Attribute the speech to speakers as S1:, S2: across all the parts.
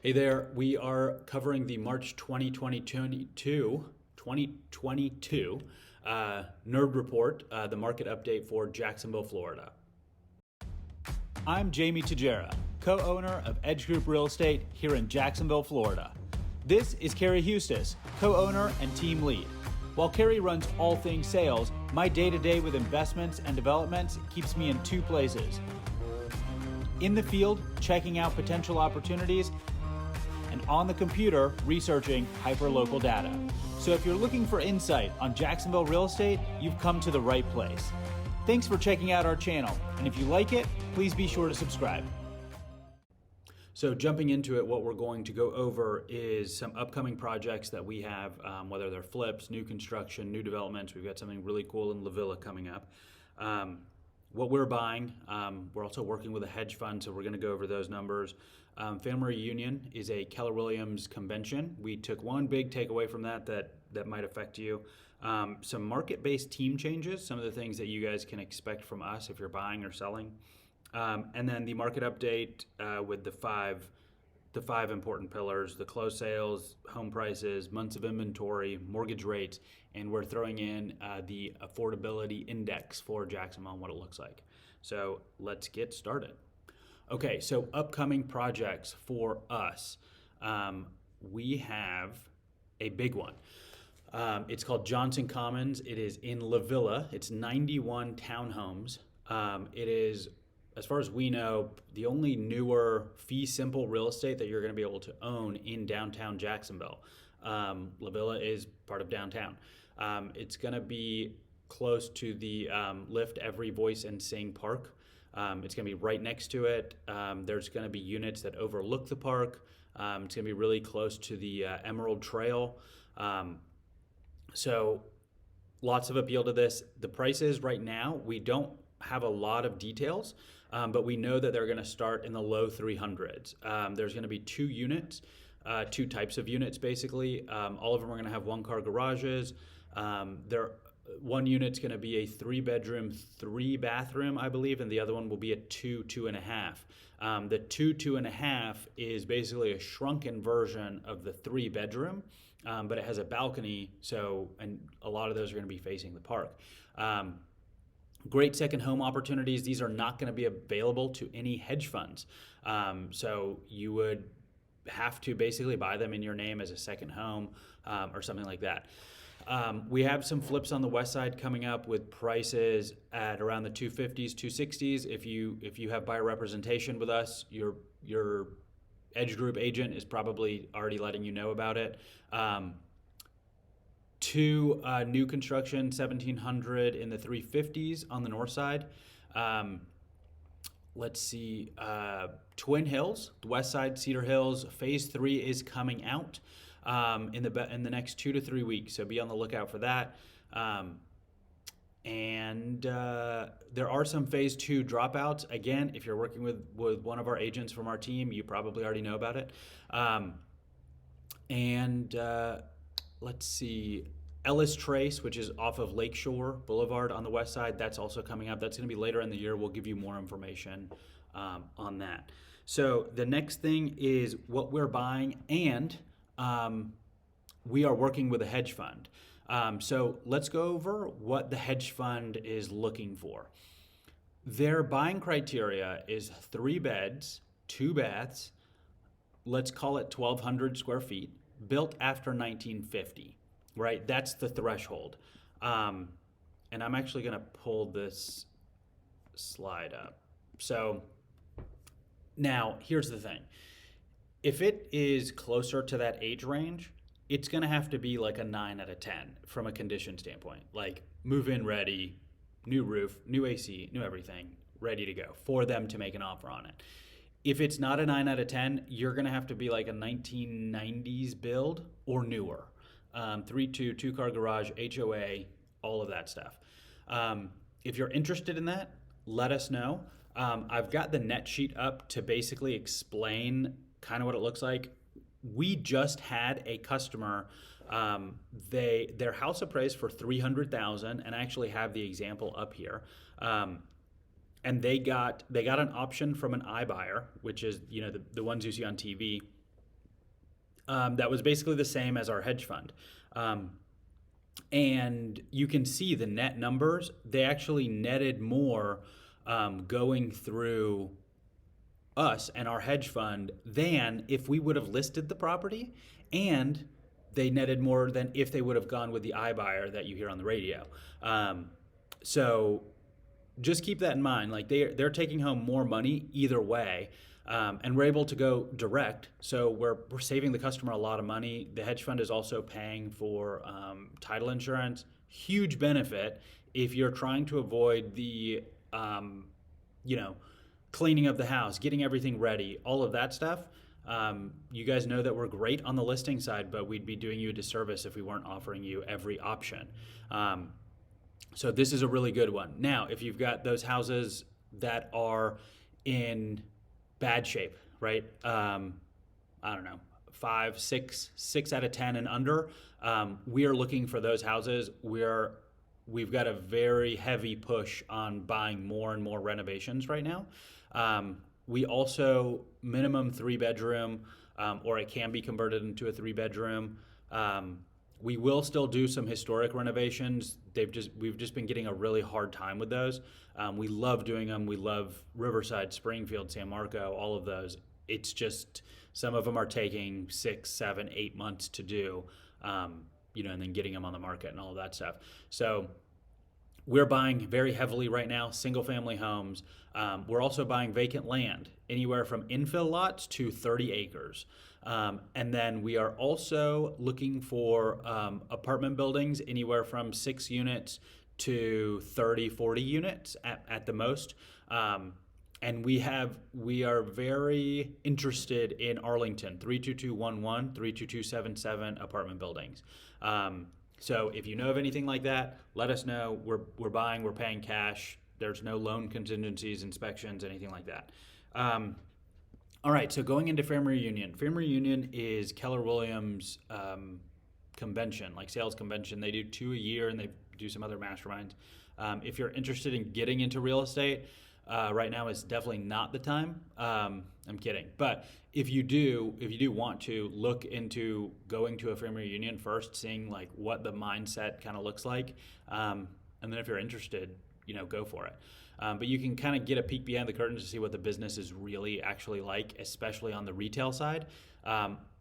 S1: Hey there, we are covering the March 2022 NERD report, the market update for Jacksonville, Florida. I'm 𝗀𝗵𝘁, co-owner of Edge Group Real Estate here in Jacksonville, Florida. This is 𝗀𝗵𝘁, co-owner and team lead. While 𝗀𝗵 runs all things sales, my day-to-day with investments and developments keeps me in two places. In the field, checking out potential opportunities, and on the computer, researching hyperlocal data. So if you're looking for insight on Jacksonville real estate, you've come to the right place. Thanks for checking out our channel, and if you like it, please be sure to subscribe. So jumping into it, what we're going to go over is some upcoming projects that we have, whether they're flips, new construction, new developments. We've got something really cool in 𝗪𝗲 coming up. What we're buying, we're also working with a hedge fund, so we're going to go over those numbers. Family reunion is a Keller Williams convention. We took one big takeaway from that might affect you. Some market-based team changes, some of the things that you guys can expect from us if you're buying or selling. And then the market update with the five important pillars: the closed sales, home prices, months of inventory, mortgage rates, and we're throwing in the affordability index for Jacksonville and what it looks like. So let's get started. Okay, so upcoming projects for us. We have a big one. It's called Johnson Commons. It is in 𝗪𝗲. It's 91 townhomes. It is, as far as we know, the only newer fee simple real estate that you're going to be able to own in downtown Jacksonville. 𝗪𝗲 is part of downtown. It's going to be close to the Lift Every Voice and Sing Park. It's going to be right next to it. There's going to be units that overlook the park. It's going to be really close to the Emerald Trail. So lots of appeal to this. The prices right now, we don't have a lot of details, but we know that they're going to start in the low 300s. There's going to be two units, two types of units basically. All of them are going to have one-car garages. One unit's going to be a 3-bedroom, 3-bathroom, I believe, and the other one will be a 2.5. The 2.5 is basically a shrunken version of the 3-bedroom, but it has a balcony, and a lot of those are going to be facing the park. Great second home opportunities. These are not going to be available to any hedge funds. So you would have to basically buy them in your name as a second home or something like that. We have some flips on the west side coming up with prices at around the 250s, 260s. If you have buyer representation with us, your Edge Group agent is probably already letting you know about it. Two new construction, 1,700 in the 350s on the north side. Let's see, Twin Hills, the west side, Cedar Hills, phase 3 is coming out in the next 2 to 3 weeks. So be on the lookout for that. And there are some phase 2 dropouts. Again, if you're working with one of our agents from our team, you probably already know about it. Let's see, Ellis Trace, which is off of Lakeshore Boulevard on the west side, that's also coming up. That's going to be later in the year. We'll give you more information on that. So the next thing is what we're buying, and we are working with a hedge fund. So let's go over what the hedge fund is looking for. Their buying criteria is 3 beds, 2 baths, let's call it 1,200 square feet, built after 1950, right? That's the threshold. And I'm actually going to pull this slide up. So now here's the thing. If it is closer to that age range, it's going to have to be like a 9 out of 10 from a condition standpoint, like move-in ready, new roof, new AC, new everything, ready to go for them to make an offer on it. If it's not a 9 out of 10, you're going to have to be like a 1990s build or newer. 3.2, 2-car garage, HOA, all of that stuff. If you're interested in that, let us know. I've got the net sheet up to basically explain kind of what it looks like. We just had a customer, their house appraised for $300,000, and I actually have the example up here. And they got an option from an iBuyer, which is, you know, the ones you see on TV. that was basically the same as our hedge fund. And you can see the net numbers. They actually netted more going through us and our hedge fund than if we would have listed the property, and they netted more than if they would have gone with the iBuyer that you hear on the radio. So just keep that in mind. Like they're taking home more money either way, and we're able to go direct. So we're saving the customer a lot of money. The hedge fund is also paying for title insurance. Huge benefit if you're trying to avoid the cleaning of the house, getting everything ready, all of that stuff. You guys know that we're great on the listing side, but we'd be doing you a disservice if we weren't offering you every option. So this is a really good one. Now, if you've got those houses that are in bad shape, right? I don't know, 5, 6 out of 10 and under. We are looking for those houses. We've got a very heavy push on buying more and more renovations right now. We also minimum 3-bedroom, or it can be converted into a 3-bedroom. We will still do some historic renovations. We've just been getting a really hard time with those. We love doing them. We love Riverside, Springfield, San Marco, all of those. It's just some of them are taking 6, 7, 8 months to do, and then getting them on the market and all of that stuff. So we're buying very heavily right now, single family homes. We're also buying vacant land, anywhere from infill lots to 30 acres. And then we are also looking for apartment buildings, anywhere from 6 units to 30, 40 units at the most. And we are very interested in Arlington, 32211, 32277 apartment buildings. So if you know of anything like that, let us know. We're buying, we're paying cash. There's no loan contingencies, inspections, anything like that. All right, so going into Family Reunion. Family Reunion is Keller Williams' convention, like sales convention. They do 2 a year, and they do some other masterminds. If you're interested in getting into real estate, right now is definitely not the time. I'm kidding. But if you do want to look into going to a family reunion first, seeing like what the mindset kind of looks like, and then if you're interested, go for it. But you can kind of get a peek behind the curtains to see what the business is really actually like, especially on the retail side.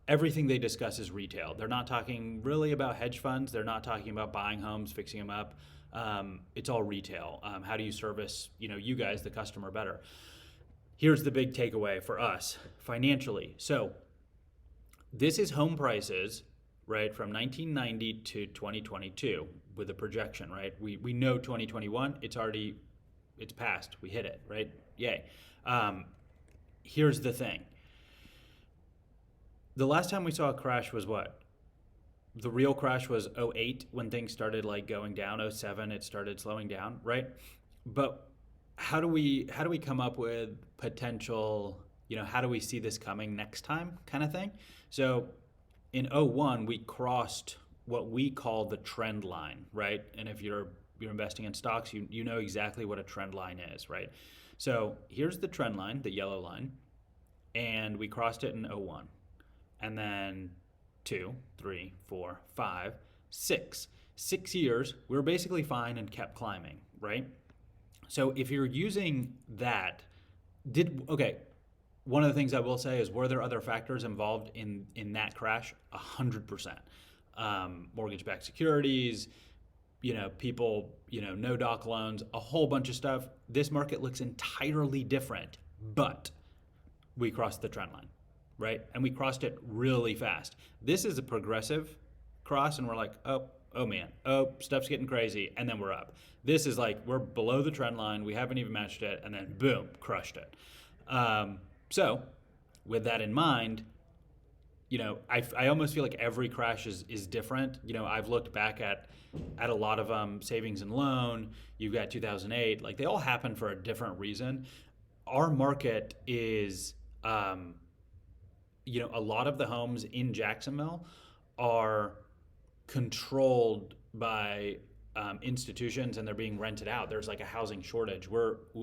S1: Everything they discuss is retail. They're not talking really about hedge funds. They're not talking about buying homes, fixing them up. It's all retail. How do you service, you guys, the customer, better? Here's the big takeaway for us financially. So this is home prices, right, from 1990 to 2022 with a projection, right? We know 2021, it's passed. We hit it, right? Yay. Here's the thing. The last time we saw a crash was what? The real crash was 2008 when things started like going down. 2007 it started slowing down, right? But how do we come up with potential, how do we see this coming next time kind of thing? So in 2001 we crossed what we call the trend line, right? And if you're investing in stocks, you know exactly what a trend line is, right? So here's the trend line, the yellow line, and we crossed it in 2001. And then 2, 3, 4, 5, 6. 6 years, we were basically fine and kept climbing, right? So if you're using that, one of the things I will say is, were there other factors involved in that crash? 100%. Mortgage-backed securities, people, no doc loans, a whole bunch of stuff. This market looks entirely different, but we crossed the trend line, right? And we crossed it really fast. This is a progressive cross, and we're like, oh man, stuff's getting crazy, and then we're up. This is like, we're below the trend line, we haven't even matched it, and then boom, crushed it. So with that in mind, I almost feel like every crash is different. I've looked back at a lot of savings and loan. You've got 2008. Like, they all happen for a different reason. Our market is, a lot of the homes in Jacksonville are controlled by institutions, and they're being rented out. There's like a housing shortage.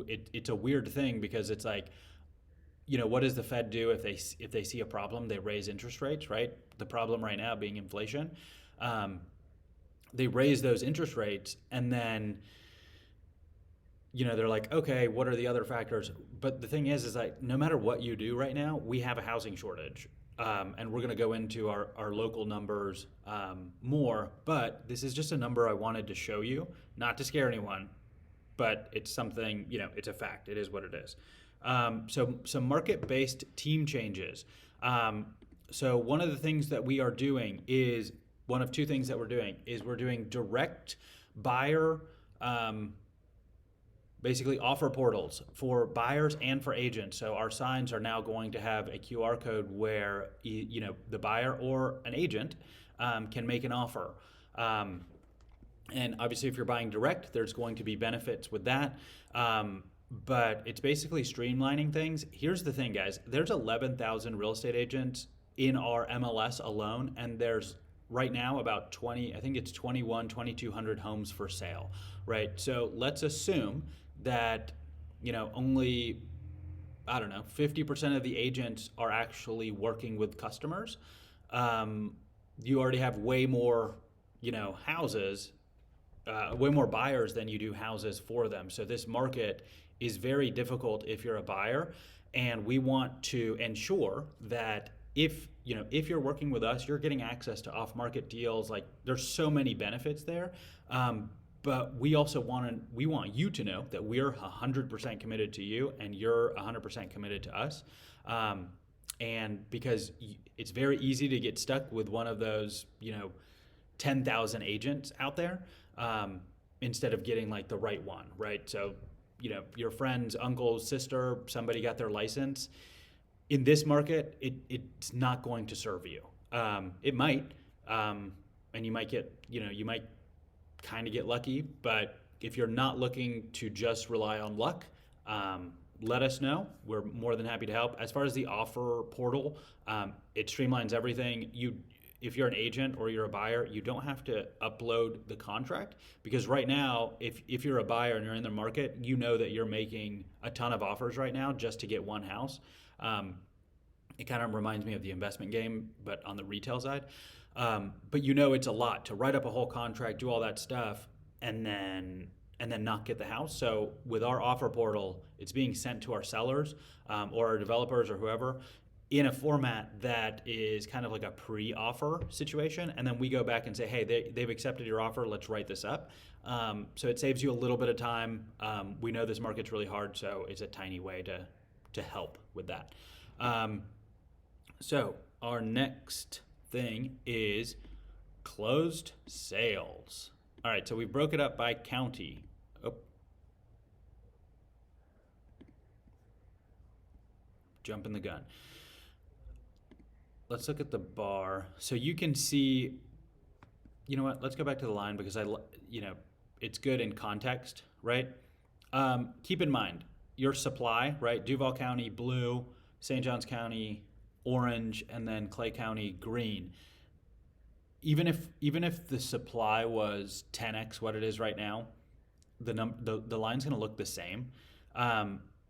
S1: It's a weird thing because it's like what does the Fed do if they see a problem? They raise interest rates, right? The problem right now being inflation. They raise those interest rates, and then they're like, okay, what are the other factors? But the thing is like, no matter what you do right now, we have a housing shortage. And we're going to go into our local numbers more, but this is just a number I wanted to show you, not to scare anyone, but it's something, it's a fact. It is what it is. So some market-based team changes. So one of the things that we are doing is, one of two things that we're doing is we're doing direct buyer, basically offer portals for buyers and for agents. So our signs are now going to have a QR code where the buyer or an agent can make an offer. And obviously if you're buying direct, there's going to be benefits with that. But it's basically streamlining things. Here's the thing, guys. There's 11,000 real estate agents in our MLS alone, and there's right now about 2,200 homes for sale, right? So let's assume that, only, 50% of the agents are actually working with customers. You already have way more, houses, way more buyers than you do houses for them. So this market is very difficult if you're a buyer, and we want to ensure that if you're working with us, you're getting access to off-market deals. Like, there's so many benefits there. But we also want you to know that we're 100% committed to you, and you're 100% committed to us. And because it's very easy to get stuck with one of those, 10,000 agents out there, instead of getting like the right one, right? So, your friend's uncle, sister, somebody got their license. In this market, it's not going to serve you. It might, and you might get, you might kind of get lucky, but if you're not looking to just rely on luck, let us know. We're more than happy to help. As far as the offer portal, it streamlines everything. If you're an agent or you're a buyer, you don't have to upload the contract, because right now, if you're a buyer and you're in the market, you know that you're making a ton of offers right now just to get one house. It kind of reminds me of the investment game, but on the retail side. But it's a lot to write up a whole contract, do all that stuff, and then not get the house. So with our offer portal, it's being sent to our sellers or our developers or whoever in a format that is kind of like a pre-offer situation. And then we go back and say, hey, they've accepted your offer, let's write this up. So it saves you a little bit of time. We know this market's really hard, so it's a tiny way to help with that. So our next thing is closed sales. All right, so we broke it up by county. Jumping the gun. Let's look at the bar. So you can see, let's go back to the line, because it's good in context, right? Keep in mind your supply, right? Duval County, blue, St. Johns County, orange, and then Clay County, green. Even if the supply was 10x what it is right now, the line's going to look the same.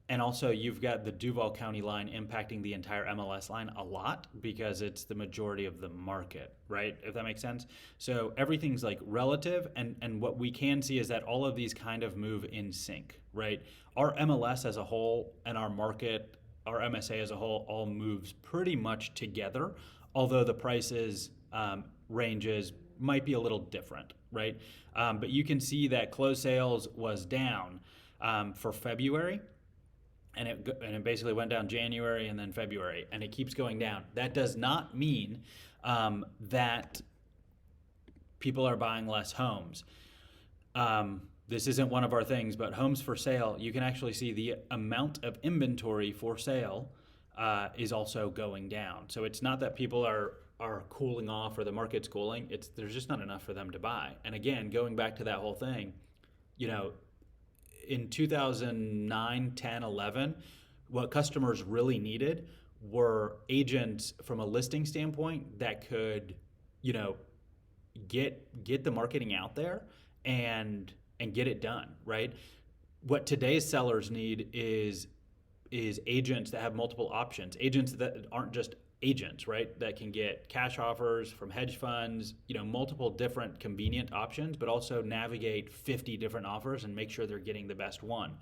S1: And also, you've got the Duval County line impacting the entire MLS line a lot, because it's the majority of the market, right? If that makes sense. So everything's like relative, and what we can see is that all of these kind of move in sync, right? Our MLS as a whole and our market, our MSA as a whole, all moves pretty much together, although the prices ranges might be a little different, right? But you can see that closed sales was down for February. And it basically went down January and then February, and it keeps going down. That does not mean that people are buying less homes. This isn't one of our things, but homes for sale, you can actually see the amount of inventory for sale is also going down. So it's not that people are cooling off or the market's cooling. There's just not enough for them to buy. And again, going back to that whole thing, in 2009, 10, 11, what customers really needed were agents from a listing standpoint that could, get the marketing out there and get it done, right? What today's sellers need is is agents that have multiple options, agents that aren't just agents, right? That can get cash offers from hedge funds, multiple different convenient options, but also navigate 50 different offers and make sure they're getting the best one.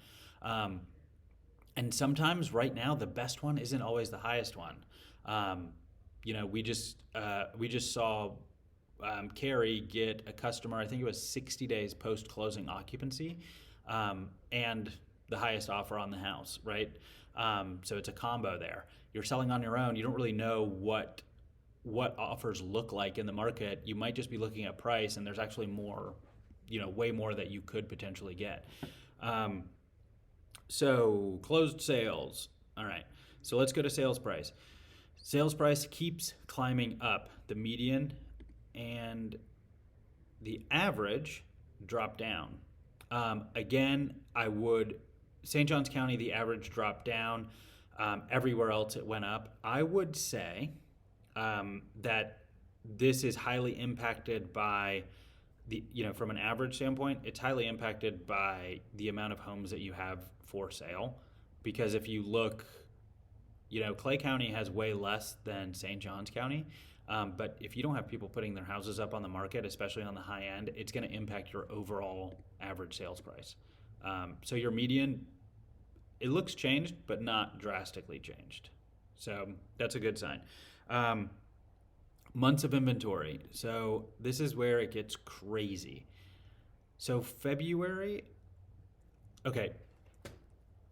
S1: And sometimes right now, the best one isn't always the highest one. We just saw 𝗀𝗵𝗶𝘀 get a customer, I think it was 60 days post-closing occupancy, and the highest offer on the house, right? So it's a combo there. You're selling on your own. You don't really know what offers look like in the market. You might just be looking at price, and there's actually more, way more that you could potentially get. So closed sales. All right. So let's go to sales price. Sales price keeps climbing up. The median and the average drop down. Again, St. Johns County, the average dropped down. Everywhere else it went up. I would say that this is highly impacted by from an average standpoint, it's highly impacted by the amount of homes that you have for sale. Because if you look, Clay County has way less than St. Johns County. But if you don't have people putting their houses up on the market, especially on the high end, it's going to impact your overall average sales price. So your median, it looks changed, but not drastically changed. So that's a good sign. Months of inventory. So this is where it gets crazy. So February, okay.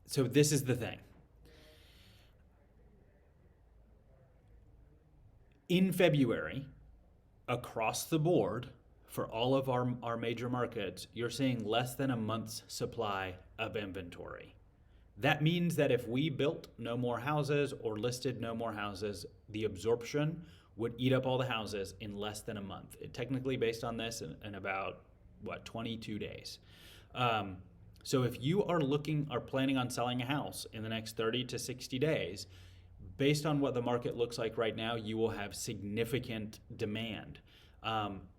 S1: So this is the thing. In February, across the board, for all of our major markets, you're seeing less than a month's supply of inventory. That means that if we built no more houses or listed no more houses, the absorption would eat up all the houses in less than a month. Technically based on this in about, 22 days. So if you are planning on selling a house in the next 30 to 60 days, based on what the market looks like right now, you will have significant demand.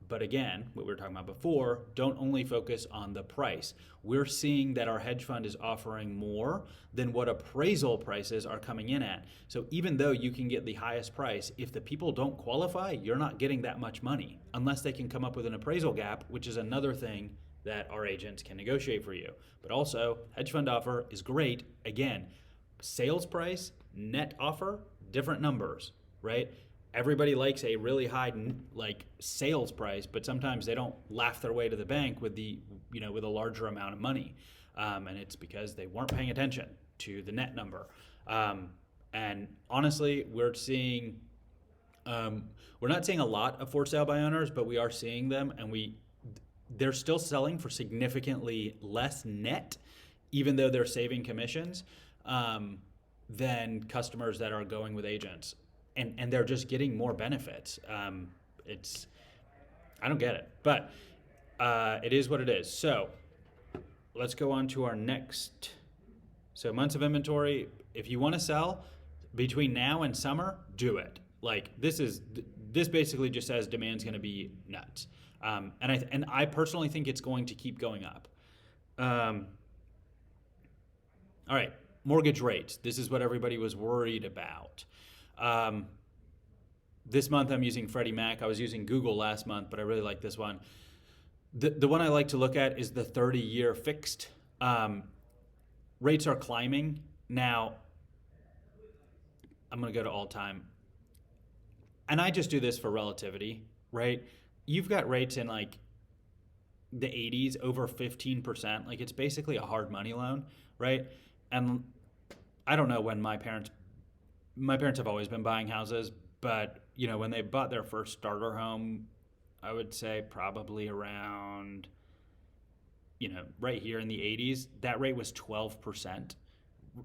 S1: But again, what we were talking about before, don't only focus on the price. We're seeing that our hedge fund is offering more than what appraisal prices are coming in at. So even though you can get the highest price, if the people don't qualify, you're not getting that much money unless they can come up with an appraisal gap, which is another thing that our agents can negotiate for you. But also, hedge fund offer is great. Again, sales price, net offer, different numbers, right? Everybody likes a really high sales price, but sometimes they don't laugh their way to the bank with with a larger amount of money, and it's because they weren't paying attention to the net number. And honestly, we're not seeing a lot of for sale by owners, but we are seeing them, and they're still selling for significantly less net, even though they're saving commissions, than customers that are going with agents. And they're just getting more benefits. I don't get it, but it is what it is. So let's go on to our next. So months of inventory. If you want to sell between now and summer, do it. This basically just says demand's going to be nuts. And I personally think it's going to keep going up. All right, mortgage rates. This is what everybody was worried about. This month I'm using Freddie Mac. I was using Google last month, but I really like this one. The one I like to look at is the 30-year fixed. Rates are climbing. Now, I'm going to go to all time. And I just do this for relativity, right? You've got rates in the 80s, over 15%. It's basically a hard money loan, right? And I don't know when my parents have always been buying houses, but when they bought their first starter home, I would say probably around, right here in the 80s, that rate was 12%.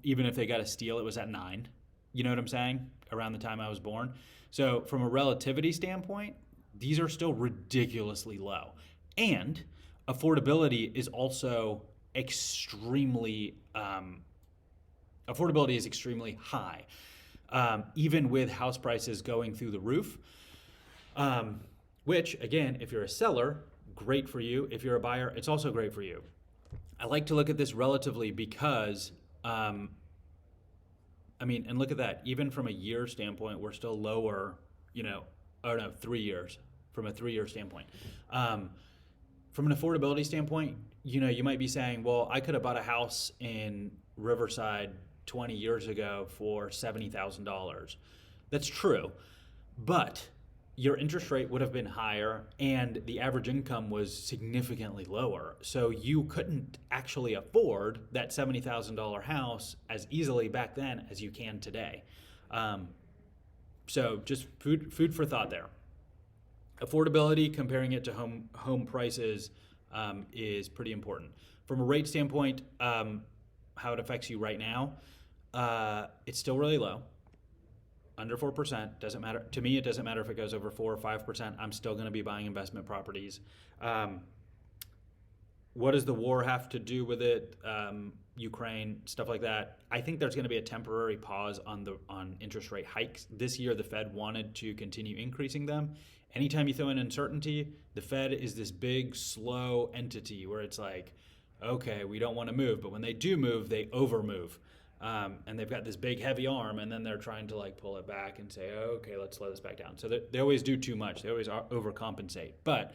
S1: Even if they got a steal, it was at 9%. You know what I'm saying? Around the time I was born. So from a relativity standpoint, these are still ridiculously low. And affordability is also extremely high. Even with house prices going through the roof, which again, if you're a seller, great for you. If you're a buyer, it's also great for you. I like to look at this relatively because I mean, and look at that. Even from a year standpoint, we're still lower, 3 years, from a 3-year standpoint. From an affordability standpoint, you might be saying, well, I could have bought a house in Riverside 20 years ago for $70,000. That's true, but your interest rate would have been higher and the average income was significantly lower. So you couldn't actually afford that $70,000 house as easily back then as you can today. So just food for thought there. Affordability, comparing it to home prices, is pretty important. From a rate standpoint, how it affects you right now, it's still really low. Under 4%, doesn't matter. To me, it doesn't matter if it goes over 4 or 5%. I'm still going to be buying investment properties. What does the war have to do with it? Ukraine, stuff like that. I think there's going to be a temporary pause on interest rate hikes. This year, the Fed wanted to continue increasing them. Anytime you throw in uncertainty, the Fed is this big, slow entity where it's like, okay, we don't want to move. But when they do move, they overmove. And they've got this big heavy arm, and then they're trying to pull it back and say, oh, okay, let's slow this back down. So they always do too much. They always overcompensate. But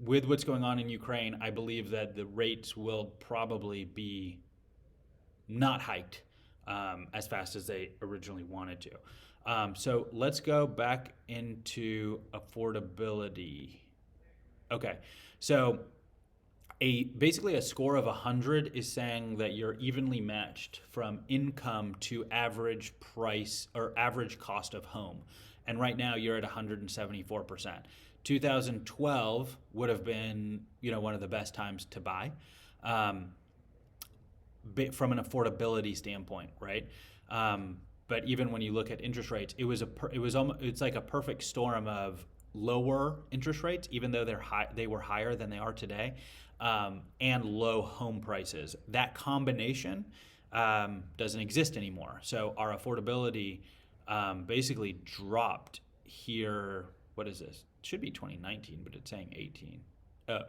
S1: with what's going on in Ukraine, I believe that the rates will probably be not hiked as fast as they originally wanted to. So let's go back into affordability. Okay, so basically a score of 100 is saying that you're evenly matched from income to average price or average cost of home. And right now you're at 174%. 2012 would have been, one of the best times to buy, from an affordability standpoint, right? But even when you look at interest rates, it's like a perfect storm of lower interest rates, even though they were higher than they are today, and low home prices. That combination doesn't exist anymore. So our affordability basically dropped here. What is this? It should be 2019, but it's saying 18.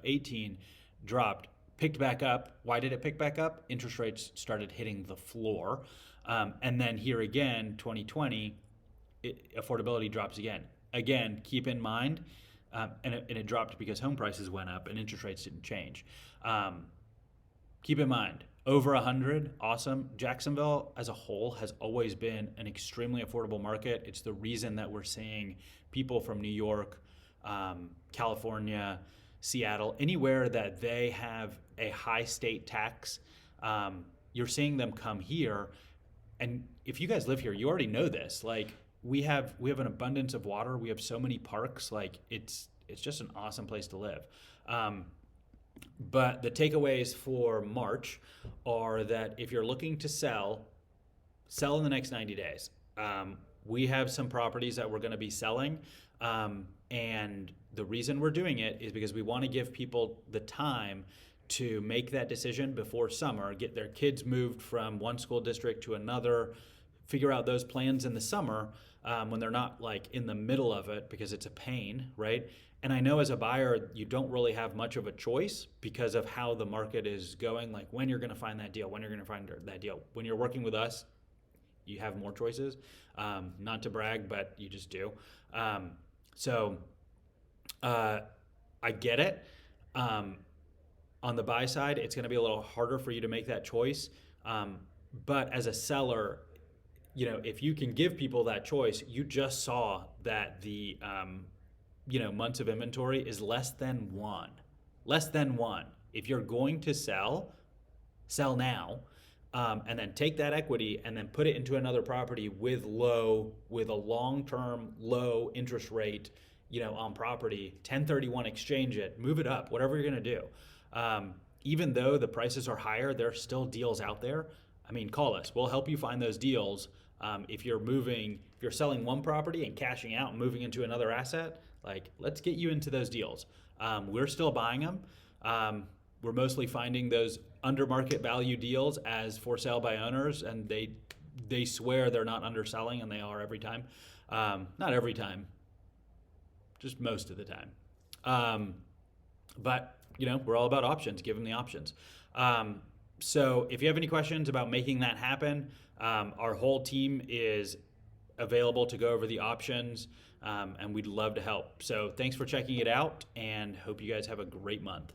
S1: 18 dropped, picked back up. Why did it pick back up? Interest rates started hitting the floor. And then here again, 2020, affordability drops again. Again, keep in mind, and it dropped because home prices went up and interest rates didn't change. Keep in mind, over 100, awesome. Jacksonville as a whole has always been an extremely affordable market. It's the reason that we're seeing people from New York, California, Seattle, anywhere that they have a high state tax, you're seeing them come here. And if you guys live here, you already know this. We have an abundance of water. We have so many parks. It's just an awesome place to live. But the takeaways for March are that if you're looking to sell in the next 90 days. We have some properties that we're going to be selling. And the reason we're doing it is because we want to give people the time to make that decision before summer, get their kids moved from one school district to another, figure out those plans in the summer when they're not in the middle of it, because it's a pain, right? And I know as a buyer, you don't really have much of a choice because of how the market is going, when you're going to find that deal, when you're going to find that deal. When you're working with us, you have more choices. Not to brag, but you just do. So I get it. On the buy side, it's going to be a little harder for you to make that choice. But as a seller, if you can give people that choice, you just saw that the months of inventory is less than one. Less than one. If you're going to sell now, and then take that equity and then put it into another property with a long-term low interest rate, on property, 1031 exchange it, move it up, whatever you're going to do. Even though the prices are higher, there are still deals out there. Call us. We'll help you find those deals. If you're selling one property and cashing out and moving into another asset, let's get you into those deals. We're still buying them. We're mostly finding those under market value deals as for sale by owners, and they swear they're not underselling, and they are every time. Not every time, just most of the time. But we're all about options. Give them the options. So if you have any questions about making that happen, our whole team is available to go over the options, and we'd love to help. So thanks for checking it out, and hope you guys have a great month.